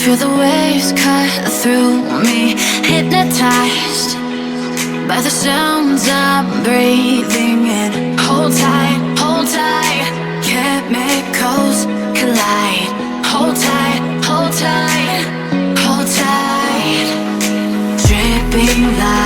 Feel the waves cut through me, hypnotized by the sounds I'm breathing in. Hold tight, hold tight, chemicals collide. Hold tight, hold tight, hold tight. Dripping light.